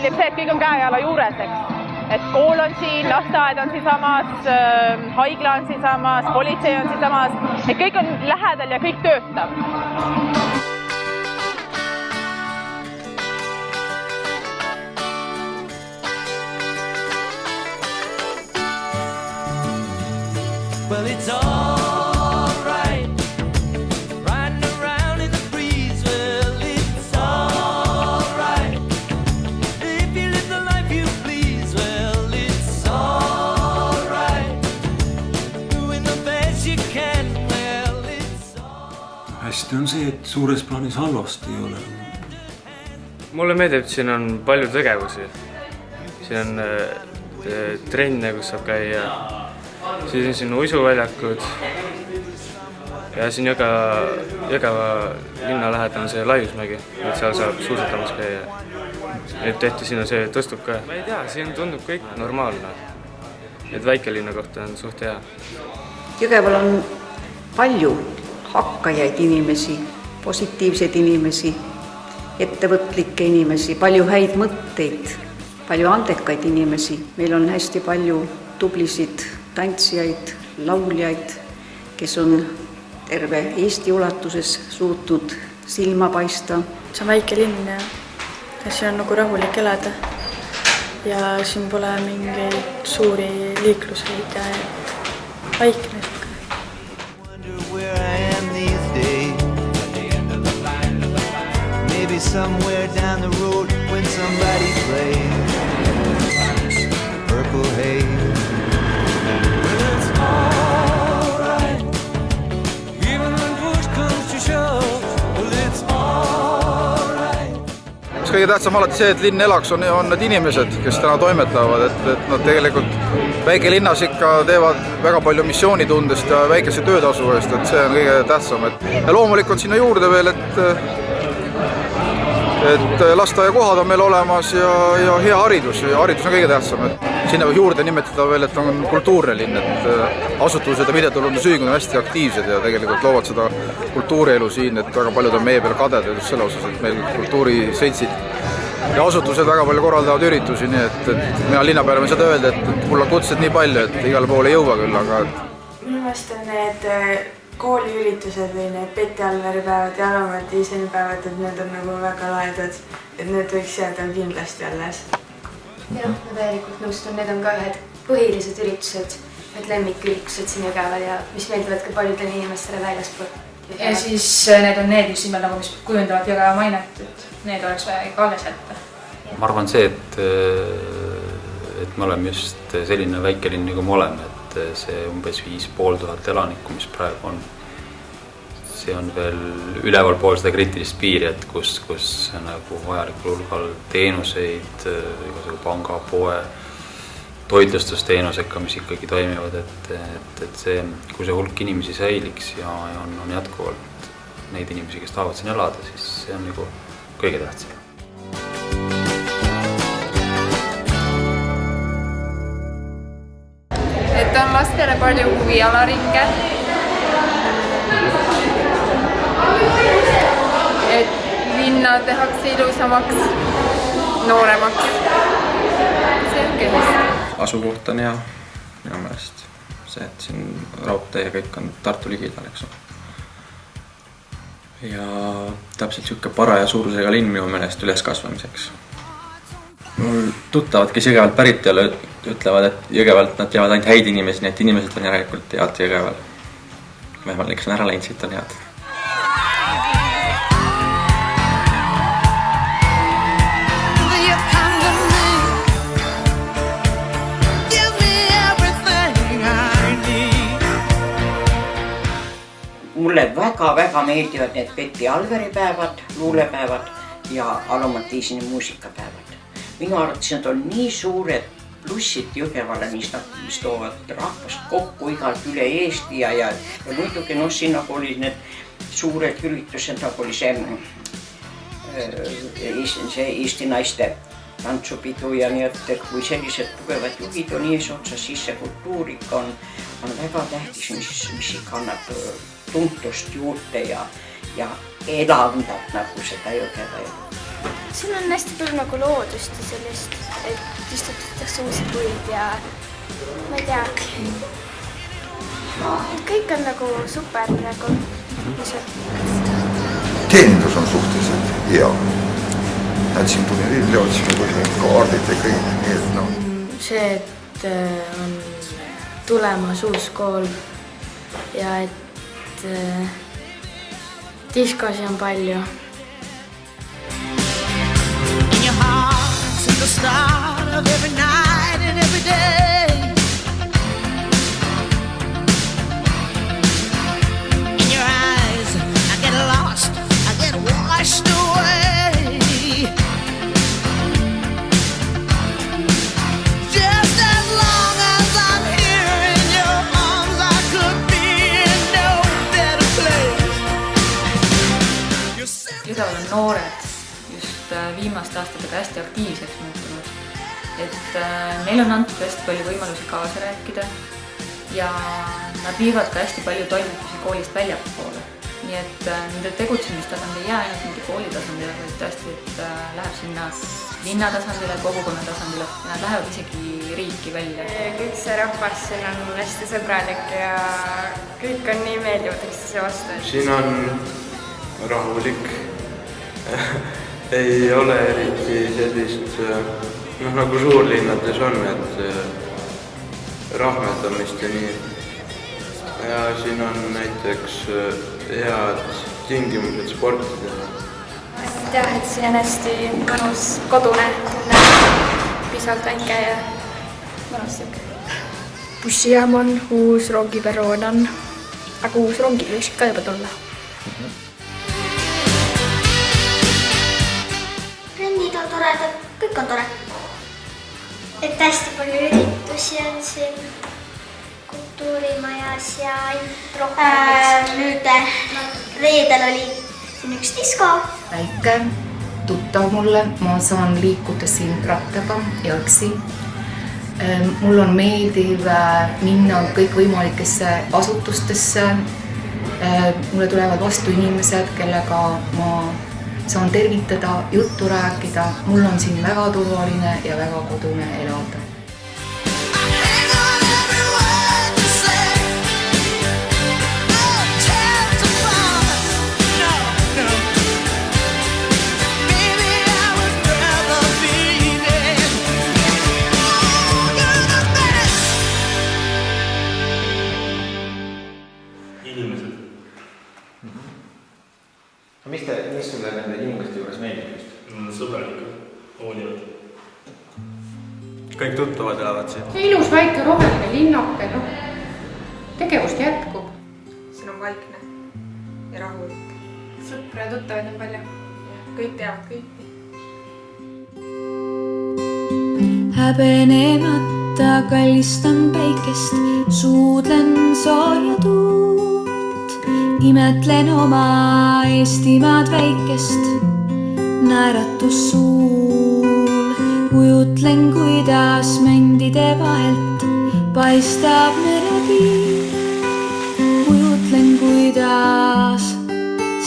meeldib see, et kõik on käe-jala juures, eks. Et kool on siin, lasteaed on siinsamas, haigla on siinsamas, politsei on siinsamas, et kõik on lähedal ja kõik töötab. Well, it's all right, riding around in the breeze. Well, it's all right, if you live the life you please. Well, it's all right, doing the best you can. Well, it's all... Hästi on see, et suures plaanis halvasti ei ole. Mulle meeldib, et siin on palju tegevusi. Siin on trenne, kus saab käia. Siis on siin uisuväljakud ja siin Jõgeva linna lähedal on see Laiusmägi, et seal saab suusatamas käia. Nüüd tehti sinna see tõstub ka. Ma ei tea, siin tundub kõik normaalne. Et väikelinna kohta on suht hea. Jõgeval on palju hakkajaid inimesi, positiivseid inimesi, ettevõtlikke inimesi, palju häid mõtteid, palju andekaid inimesi. Meil on hästi palju tublisid tantsijaid, lauljaid, kes on terve Eesti ulatuses suutnud silma paista. See on väike linn ja siin on nagu rahulik elada ja siin pole mingeid suuri liikluseid ja vaikne. Maybe somewhere down the road when somebody plays Purple Haze. Kõige tähtsam alati see, et linn elaks, on need inimesed, kes täna toimetavad, et nad tegelikult väikelinnas ikka teevad väga palju missioonitundest ja väikese töötasu eest, et see on kõige tähtsam. Ja loomulikult sinna juurde veel, et lasteaiakohad on meil olemas ja hea haridus. Haridus on kõige tähtsam. Sinna võib juurde nimetada veel, et on kultuurne linn, et asutused ja videotulundusühingud on hästi aktiivsed ja tegelikult loovad seda kultuurielu siin, et väga paljud on meie peal kaded just selle osas, et meil kultuuriseltsid ja asutused väga palju korraldavad üritusi, nii et mina linnapeale võin seda öelda, et mul on kutsed nii palju, et igale poole ei jõua küll, aga... Minu meelest on need kooliüritused või need Peti Alveri päevad ja Alomati isenipäevad, et need on nagu väga laedad, et need võiks jääda kindlasti alles. Ja ma täielikult nõustun, need on ka ühed põhilised üritused, need lemmiküritused siin Jõgeval ja mis meeldivad ka paljudele inimestele väljaspool. Ja siis need on need just nimelt nagu, mis kujundavad Jõgeva mainet, et need oleks vaja ka alles jätta. Ma arvan see, et me oleme just selline väikelinn, nagu me oleme, et see umbes 5500 elanikku, mis praegu on, see on veel üleval pool seda kriitilist piiri, et kus nagu vajalikul hulgal teenuseid, igasugu panga, poe, toitlustusteenusega, mis ikkagi toimivad, et see, kui see hulk inimesi säiliks ja on jätkuvalt neid inimesi, kes tahavad siin elada, siis see on nagu kõige tähtsam. Et on lastele palju huvialaringe. Et linna tehakse ilusamaks, nooremaks. See on hästi. Asukoht on hea, minu meelest. See, et siin raudtee ja kõik on Tartu ligidal, eks ole. Ja täpselt siuke paraja suurusega linn minu meelest üleskasvamiseks. Mul tuttavad, kes Jõgevalt pärit ei ole, ütlevad, et Jõgevalt nad teavad ainult häid inimesi, nii et inimesed on järelikult head Jõgeval. Vähemalt kes on ära läinud, siit on head. Mulle väga meeldivad need Peti Alveri päevad, luulepäevad ja Alomati iseni muusikapäevad. Minu arvates need on nii suured plussid Jõgevale, mis toovad rahvast kokku igalt üle Eesti ja muidugi siin nagu oli need suured üritused, nagu oli see Eesti naiste tantsupidu ja nii, et kui sellised tugevad juhid on eesotsas, siis see kultuur ikka on väga tähtis, mis ikka annab tuntust juurde ja elavdab nagu seda Jõgeva elu. siin on hästi palju nagu loodust ja sellist, et istutatakse uusi puid ja ma ei tea. Kõik on nagu super praegu. Teenindus on suhteliselt hea. Et siin tuli lilli otsime kaardid ja kõik. Nii et no. See, et on tulemas uus kool ja et diskosi on palju. In your heart since the start of every night and every day. In your eyes I get lost, I get washed away. Just as long as I'm here in your arms, I could be in no better place. Jõgeval on noored just viimaste aastatega hästi aktiivseks muutunud. Et neil on antud hästi palju võimalusi kaasa rääkida ja nad viivad ka hästi palju toimetusi koolist väljapoole. Nii et nende tegutsemistasand ei jää ainult mingi kooli tasandile, vaid tõesti, et läheb sinna linna tasandile, kogukonna tasandile ja nad lähevad isegi riiki välja. Kõik see rahvas siin on hästi sõbralik ja kõik on nii meeldivad üksteise vastu. Siin on rahulik. Ei ole eriti sellist, nagu suurlinnades on, et rahmeldamist ja nii. Ja siin on näiteks head tingimused sportidele. Tean, et siin on hästi mõnus kodune, pisalt väike ja mõnus siuke. Bussijaam on, uus rongiperoon on, aga uus rongi võiks ka juba tulla. Rennid on toredad, kõik on tore. Et hästi palju üritusi on siin kultuurimajas ja rohkem. Nüüd reedel oli siin üks disko. Väike, tuttav mulle, ma saan liikuda siin rattaga jalgsi. Mul on meeldiv minna kõikvõimalikesse asutustesse. Mulle tulevad vastu inimesed, kellega ma saan tervitada, juttu rääkida. Mul on siin väga turvaline ja väga kodune elada. Mis sulle nende inimeste juures meeldib just? Sõbralikud, hoolivad. Kõik tuttavad elavad siin. See ilus väike roheline linnake, tegevust jätkub. Siin on vaikne ja rahulik. Sõpra ja tuttavaid on palju. Kõik teavad kõiki. Häbenemata kallistan päikest, suudlen sooja tuult. Imetlen oma Eestimaad väikest, naeratus suul. Kujutlen, kuidas mändide vahelt paistab merepiir. Kujutlen, kuidas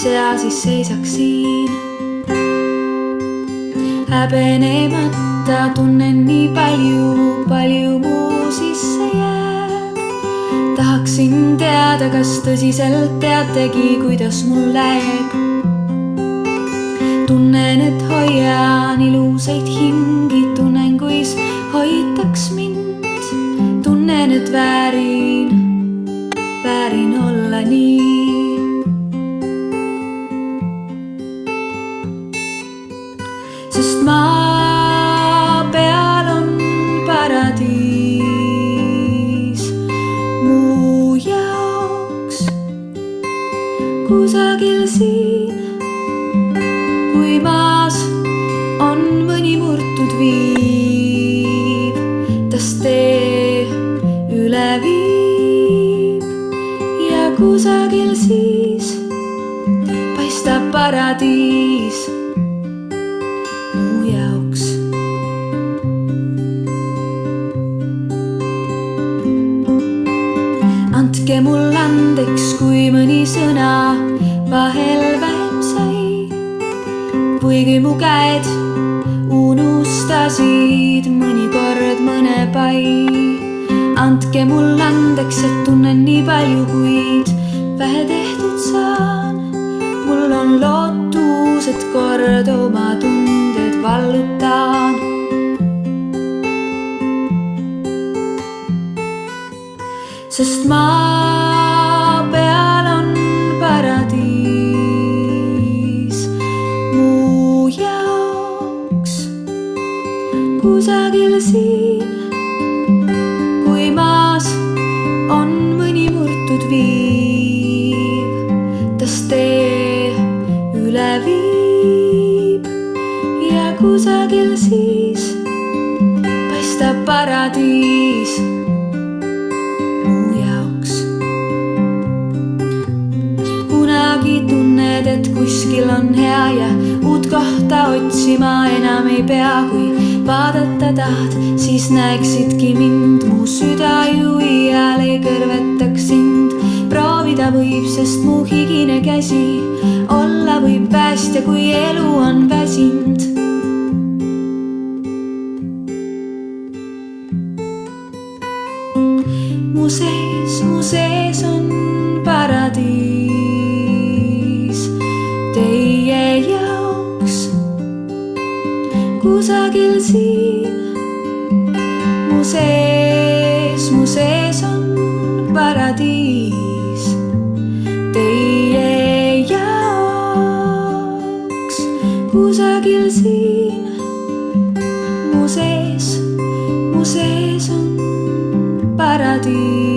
sea siis seisaks siin. Häbenemata tunnen nii palju muu sisse jääb. Tahaksin teada, kas tõsiselt teategi, kuidas mul läheb. Tunnen, et hoian ilusaid hingi, tunnen, kuis hoitaks mind. Tunnen, et väärin olla nii. Sest maa peal on paradiis mu jaoks kusagil siin. Kui maas on mõni murtud viib, tas tee üle viib ja kusagil osasid, mõnikord mõne pai. Andke mul andeks, et tunnen nii palju, kuid vähe tehtud saan. Mul on lootus, et kord oma tunded vallutan. Sest maa peal on paradiis mu jaoks kusagil siin. Kui maas on mõni murtud viiv, tas tee üle viib ja kusagil siis paistab paradiis. Tunned, et kuskil on hea ja uut kohta otsima enam ei pea. Kui vaadata tahad, siis näeksidki mind. Mu süda ju iial ei kõrvetaks sind. Proovida võib, sest mu higine käsi olla võib päästja, kui elu on väsind. Mu sees on paradiis teie jaoks kusagil siin. Mu sees on paradiis teie jaoks kusagil siin. Mu sees on paradiis.